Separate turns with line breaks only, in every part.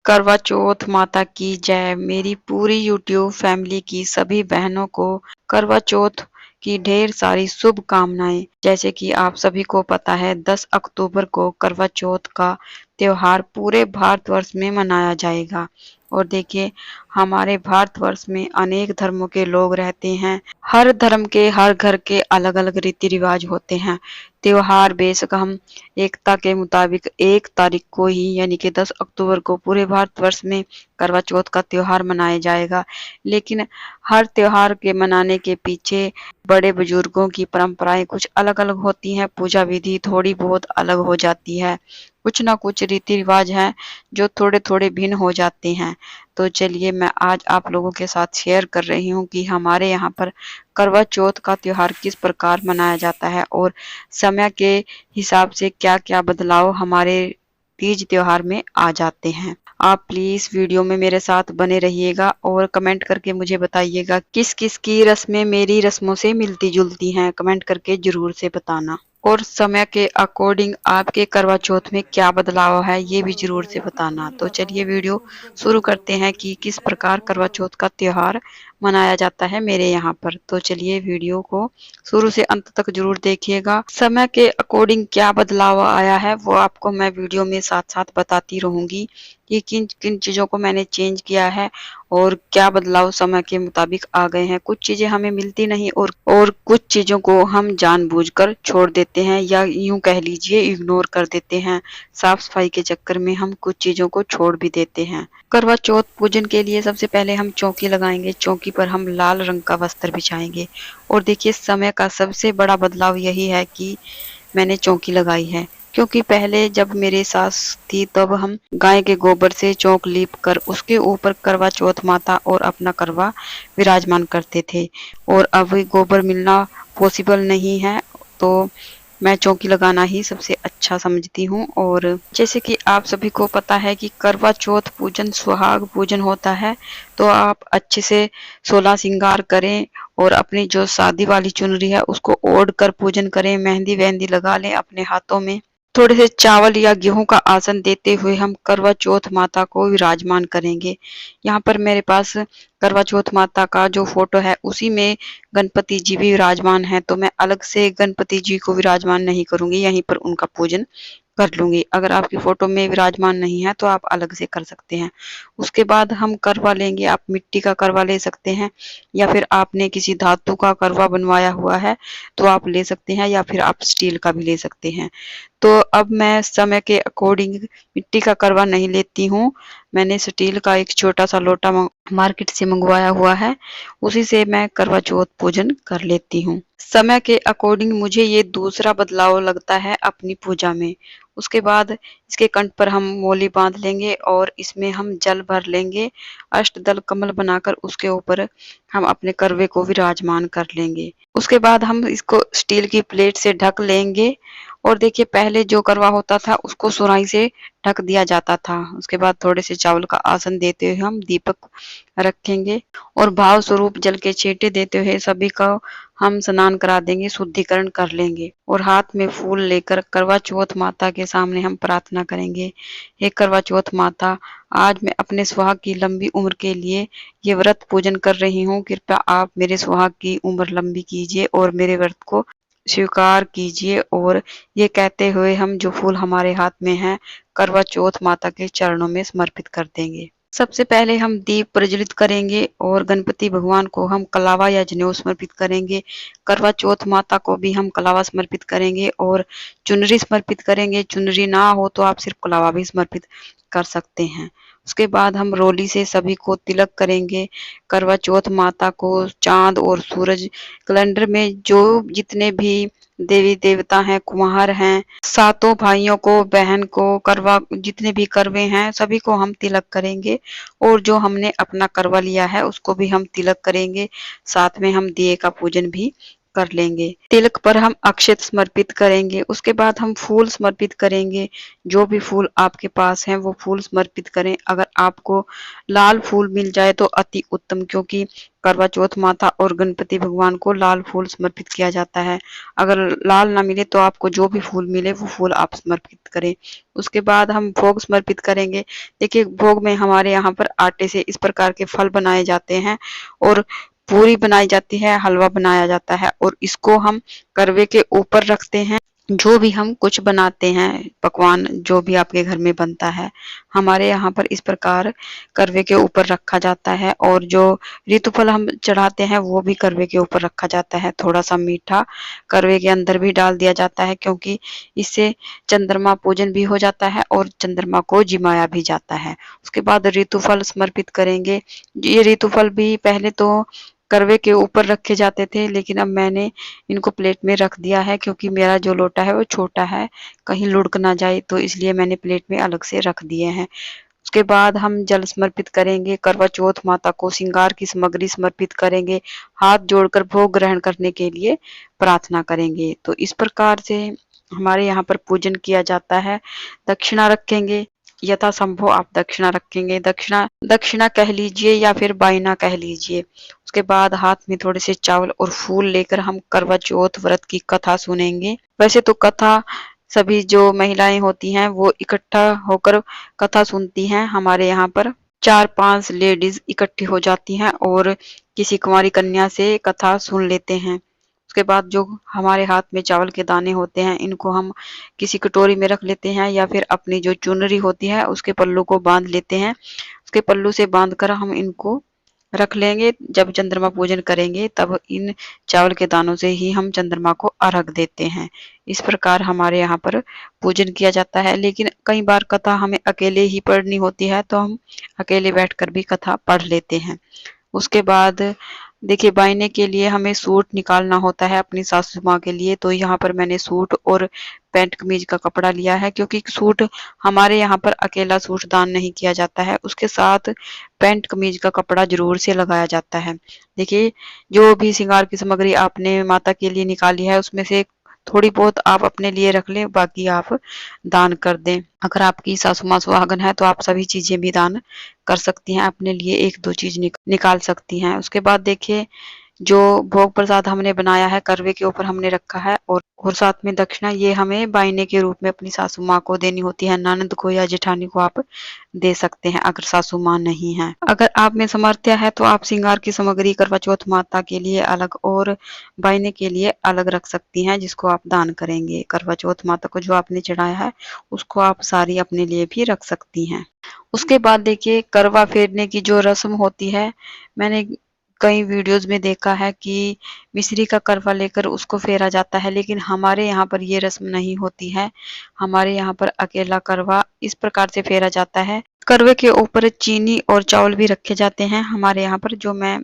करवा चौथ माता की जय। मेरी पूरी यूट्यूब फैमिली की सभी बहनों को करवा चौथ की ढेर सारी शुभकामनाएं। जैसे कि आप सभी को पता है 10 अक्टूबर को करवा चौथ का त्योहार पूरे भारतवर्ष में मनाया जाएगा। और देखिए, हमारे भारतवर्ष में अनेक धर्मों के लोग रहते हैं। हर धर्म के हर घर के अलग अलग रीति रिवाज होते हैं। त्योहार बेशक हम एकता के मुताबिक 1 तारीख को ही यानी कि 10 अक्टूबर को पूरे भारतवर्ष में करवा चौथ का त्योहार मनाया जाएगा। लेकिन हर त्योहार के मनाने के पीछे बड़े बुजुर्गों की परंपराएं कुछ अलग अलग होती हैं। पूजा विधि थोड़ी बहुत अलग हो जाती है। कुछ ना कुछ रीति रिवाज हैं जो थोड़े थोड़े भिन्न हो जाते हैं। तो चलिए, मैं आज आप लोगों के साथ शेयर कर रही हूँ कि हमारे यहाँ पर करवा चौथ का त्योहार किस प्रकार मनाया जाता है और समय के हिसाब से क्या-क्या बदलाव हमारे तीज त्योहार में आ जाते हैं। आप प्लीज वीडियो में मेरे साथ बने रहिएगा और कमेंट करके मुझे बताइएगा किस किस की रस्में मेरी रस्मों से मिलती जुलती हैं। कमेंट करके जरूर से बताना। और समय के अकॉर्डिंग आपके करवा चौथ में क्या बदलाव है ये भी जरूर से बताना। तो चलिए वीडियो शुरू करते हैं कि किस प्रकार करवा चौथ का त्योहार मनाया जाता है मेरे यहाँ पर। तो चलिए वीडियो को शुरू से अंत तक जरूर देखिएगा। समय के अकॉर्डिंग क्या बदलाव आया है वो आपको मैं वीडियो में साथ साथ बताती रहूंगी कि किन किन चीजों को मैंने चेंज किया है और क्या बदलाव समय के मुताबिक आ गए हैं। कुछ चीजें हमें मिलती नहीं और कुछ चीजों को हम जानबूझकर छोड़ देते हैं या यूं कह लीजिए इग्नोर कर देते हैं। साफ सफाई के चक्कर में हम कुछ चीजों को छोड़ भी देते हैं। करवा चौथ पूजन के लिए सबसे पहले हम चौकी लगाएंगे। चौकी पर हम लाल रंग का वस्त्र बिछाएंगे। और देखिए, समय का सबसे बड़ा बदलाव यही है कि मैंने चौकी लगाई है, क्योंकि पहले जब मेरे सास थी तब हम गाय के गोबर से चौक लीप कर उसके ऊपर करवा चौथ माता और अपना करवा विराजमान करते थे। और अब गोबर मिलना पॉसिबल नहीं है, तो मैं चौकी लगाना ही सबसे अच्छा समझती हूँ। और जैसे कि आप सभी को पता है कि करवा चौथ पूजन सुहाग पूजन होता है, तो आप अच्छे से 16 श्रृंगार करें और अपनी जो शादी वाली चुनरी है उसको ओढ़ कर पूजन करें। मेहंदी वेहंदी लगा लें अपने हाथों में। थोड़े से चावल या गेहूं का आसन देते हुए हम करवा चौथ माता को विराजमान करेंगे। यहाँ पर मेरे पास करवा चौथ माता का जो फोटो है उसी में गणपति जी भी विराजमान है, तो मैं अलग से गणपति जी को विराजमान नहीं करूंगी, यहीं पर उनका पूजन कर लूंगी। अगर आपकी फोटो में विराजमान नहीं है तो आप अलग से कर सकते हैं। उसके बाद हम करवा लेंगे। आप मिट्टी का करवा ले सकते हैं या फिर आपने किसी धातु का करवा बनवाया हुआ है तो आप ले सकते हैं, या फिर आप स्टील का भी ले सकते हैं। तो अब मैं समय के अकॉर्डिंग मिट्टी का करवा नहीं लेती हूँ। मैंने स्टील का एक छोटा सा लोटा मार्केट से मंगवाया हुआ है, उसी से मैं करवा चौथ पूजन कर लेती हूँ। समय के अकॉर्डिंग मुझे ये दूसरा बदलाव लगता है अपनी पूजा में। उसके बाद इसके कंठ पर हम मोली बांध लेंगे और इसमें हम जल भर लेंगे। अष्टदल कमल बनाकर उसके ऊपर हम अपने करवे को विराजमान कर लेंगे। उसके बाद हम इसको स्टील की प्लेट से ढक लेंगे। और देखिए, पहले जो करवा होता था उसको सुराही से ढक दिया जाता था। उसके बाद थोड़े से चावल का आसन देते हुए हम दीपक रखेंगे और भाव स्वरूप जल के छींटे देते हुए सभी का हम स्नान करा देंगे, शुद्धिकरण कर लेंगे। और हाथ में फूल लेकर करवा चौथ माता के सामने हम प्रार्थना करेंगे, हे करवा चौथ माता, आज मैं अपने सुहाग की लंबी उम्र के लिए ये व्रत पूजन कर रही हूँ। कृपया आप मेरे सुहाग की उम्र लंबी कीजिए और मेरे व्रत को स्वीकार कीजिए। और ये कहते हुए हम जो फूल हमारे हाथ में है करवा चौथ माता के चरणों में समर्पित कर देंगे। सबसे पहले हम दीप प्रज्वलित करेंगे और गणपति भगवान को हम कलावा या जनेऊ समर्पित करेंगे। करवा चौथ माता को भी हम कलावा समर्पित करेंगे और चुनरी समर्पित करेंगे। चुनरी ना हो तो आप सिर्फ कलावा भी समर्पित कर सकते हैं। उसके बाद हम रोली से सभी को तिलक करेंगे। करवा चौथ माता को चांद और सूरज, कैलेंडर में जो जितने भी देवी देवता हैं, कुम्हार हैं, सातों भाइयों को, बहन को, करवा जितने भी करवे हैं सभी को हम तिलक करेंगे। और जो हमने अपना करवा लिया है उसको भी हम तिलक करेंगे। साथ में हम दिए का पूजन भी कर लेंगे। तिलक पर हम अक्षत समर्पित करेंगे, उसके बाद हम फूल समर्पित करेंगे। जो भी फूल आपके पास हैं वो फूल समर्पित करें। अगर आपको लाल फूल मिल जाए तो अति उत्तम, क्योंकि करवा चौथ माता और गणपति भगवान को लाल फूल समर्पित किया जाता है। अगर लाल ना मिले तो आपको जो भी फूल मिले वो फूल आप समर्पित करें। उसके बाद हम भोग समर्पित करेंगे। देखिए, भोग में हमारे यहाँ पर आटे से इस प्रकार के फल बनाए जाते हैं और पूरी बनाई जाती है, हलवा बनाया जाता है और इसको हम करवे के ऊपर रखते हैं। जो भी हम कुछ बनाते हैं, पकवान जो भी आपके घर में बनता है, हमारे यहाँ पर इस प्रकार करवे के ऊपर रखा जाता है। और जो ऋतुफल हम चढ़ाते हैं वो भी करवे के ऊपर रखा जाता है। थोड़ा सा मीठा करवे के अंदर भी डाल दिया जाता है, क्योंकि इससे चंद्रमा पूजन भी हो जाता है और चंद्रमा को जिमाया भी जाता है। उसके बाद ऋतुफल समर्पित करेंगे। ये ऋतुफल भी पहले तो करवे के ऊपर रखे जाते थे, लेकिन अब मैंने इनको प्लेट में रख दिया है, क्योंकि मेरा जो लोटा है वो छोटा है, कहीं लुढ़क ना जाए, तो इसलिए मैंने प्लेट में अलग से रख दिए हैं। उसके बाद हम जल समर्पित करेंगे। करवा चौथ माता को श्रृंगार की सामग्री समर्पित करेंगे। हाथ जोड़कर भोग ग्रहण करने के लिए प्रार्थना करेंगे। तो इस प्रकार से हमारे यहाँ पर पूजन किया जाता है। दक्षिणा रखेंगे, यथासंभव आप दक्षिणा रखेंगे। दक्षिणा दक्षिणा कह लीजिए या फिर बायना कह लीजिए। उसके बाद हाथ में थोड़े से चावल और फूल लेकर हम करवा चौथ व्रत की कथा सुनेंगे। वैसे तो कथा सभी जो महिलाएं होती हैं वो इकट्ठा होकर कथा सुनती हैं। हमारे यहाँ पर 4-5 लेडीज इकट्ठी हो जाती हैं और किसी कुंवारी कन्या से कथा सुन लेते हैं। उसके बाद जो हमारे हाथ में चावल के दाने होते हैं, इनको हम किसी कटोरी में रख लेते हैं या फिर अपनी जो चुनरी होती है उसके पल्लू को बांध लेते हैं। उसके पल्लू से बांधकर हम इनको रख लेंगे। जब चंद्रमा पूजन करेंगे तब इन चावल के दानों से ही हम चंद्रमा को अर्घ देते हैं। इस प्रकार हमारे यहाँ पर पूजन किया जाता है। लेकिन कई बार कथा हमें अकेले ही पढ़नी होती है, तो हम अकेले बैठकर भी कथा पढ़ लेते हैं। उसके बाद देखिए, बायने के लिए हमें सूट निकालना होता है अपनी सासू माँ के लिए। तो यहाँ पर मैंने सूट और पैंट कमीज का कपड़ा लिया है, क्योंकि सूट हमारे यहाँ पर अकेला सूट दान नहीं किया जाता है, उसके साथ पैंट कमीज का कपड़ा जरूर से लगाया जाता है। देखिए, जो भी श्रृंगार की सामग्री आपने माता के लिए निकाली है उसमें से थोड़ी बहुत आप अपने लिए रख लें, बाकी आप दान कर दें। अगर आपकी सासू माँ सुहागन है तो आप सभी चीजें भी दान कर सकती हैं, अपने लिए 1-2 चीज निकाल सकती हैं। उसके बाद देखिए, जो भोग प्रसाद हमने बनाया है करवे के ऊपर हमने रखा है, और साथ में दक्षिणा ये हमें बायने के रूप में अपनी सासू माँ को देनी होती है। ननद को या जेठानी को आप दे सकते हैं अगर सासू माँ नहीं है। अगर आप में सामर्थ्य है तो आप श्रृंगार की सामग्री करवा चौथ माता के लिए अलग और बायने के लिए अलग रख सकती हैं, जिसको आप दान करेंगे। करवा चौथ माता को जो आपने चढ़ाया है उसको आप सारी अपने लिए भी रख सकती हैं। उसके बाद देखिए, करवा फेरने की जो रस्म होती है, मैंने कई वीडियोस में देखा है कि मिश्री का करवा लेकर उसको फेरा जाता है, लेकिन हमारे यहाँ पर ये रस्म नहीं होती है। हमारे यहाँ पर अकेला करवा इस प्रकार से फेरा जाता है। करवे के ऊपर चीनी और चावल भी रखे जाते हैं हमारे यहाँ पर, जो मैं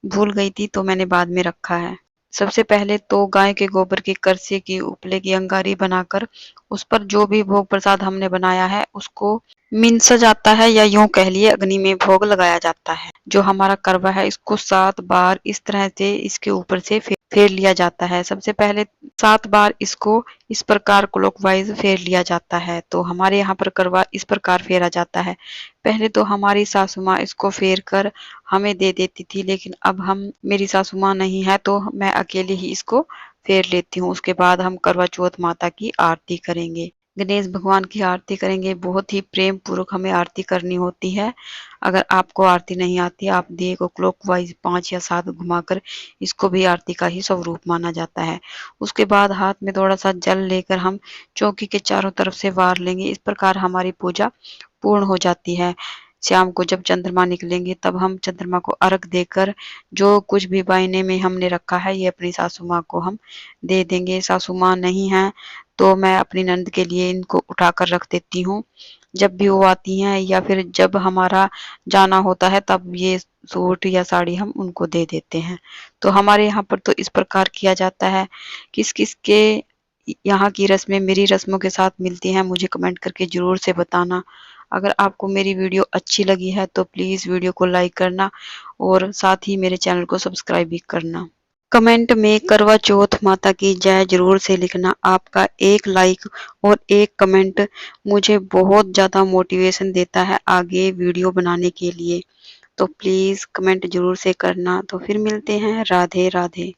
भूल गई थी तो मैंने बाद में रखा है। सबसे पहले तो गाय के गोबर की करसी की उपले की अंगारी बनाकर उस पर जो भी भोग प्रसाद हमने बनाया है उसको मिंसा जाता है, या यूं कह लिए अग्नि में भोग लगाया जाता है। जो हमारा करवा है इसको 7 बार इस तरह से इसके ऊपर से फेर लिया जाता है। सबसे पहले 7 बार इसको इस प्रकार क्लॉकवाइज फेर लिया जाता है। तो हमारे यहाँ पर करवा इस प्रकार फेरा जाता है। पहले तो हमारी सासू माँ इसको फेर कर हमें दे देती थी, लेकिन अब मेरी सासू माँ नहीं है तो मैं अकेले ही इसको फेर लेती हूँ। उसके बाद हम करवा चौथ माता की आरती करेंगे, गणेश भगवान की आरती करेंगे। बहुत ही प्रेम पूर्वक हमें आरती करनी होती है। अगर आपको आरती नहीं आती, आप दिए को क्लॉकवाइज 5 या 7 घुमाकर इसको भी आरती का ही स्वरूप माना जाता है। उसके बाद हाथ में थोड़ा सा जल लेकर हम चौकी के चारों तरफ से वार लेंगे। इस प्रकार हमारी पूजा पूर्ण हो जाती है। शाम को जब चंद्रमा निकलेंगे तब हम चंद्रमा को अर्घ देकर जो कुछ भी बायने में हमने रखा है ये अपनी सासू माँ को हम दे देंगे। सासू माँ नहीं है तो मैं अपनी नंद के लिए इनको उठाकर रख देती हूँ। जब भी वो आती हैं या फिर जब हमारा जाना होता है तब ये सूट या साड़ी हम उनको दे देते हैं। तो हमारे यहाँ पर तो इस प्रकार किया जाता है। किस किस के यहाँ की रस्में मेरी रस्मों के साथ मिलती हैं, मुझे कमेंट करके जरूर से बताना। अगर आपको मेरी वीडियो अच्छी लगी है तो प्लीज़ वीडियो को लाइक करना और साथ ही मेरे चैनल को सब्सक्राइब भी करना। कमेंट में करवा चौथ माता की जय जरूर से लिखना। आपका एक लाइक और एक कमेंट मुझे बहुत ज़्यादा मोटिवेशन देता है आगे वीडियो बनाने के लिए। तो प्लीज़ कमेंट जरूर से करना। तो फिर मिलते हैं। राधे राधे।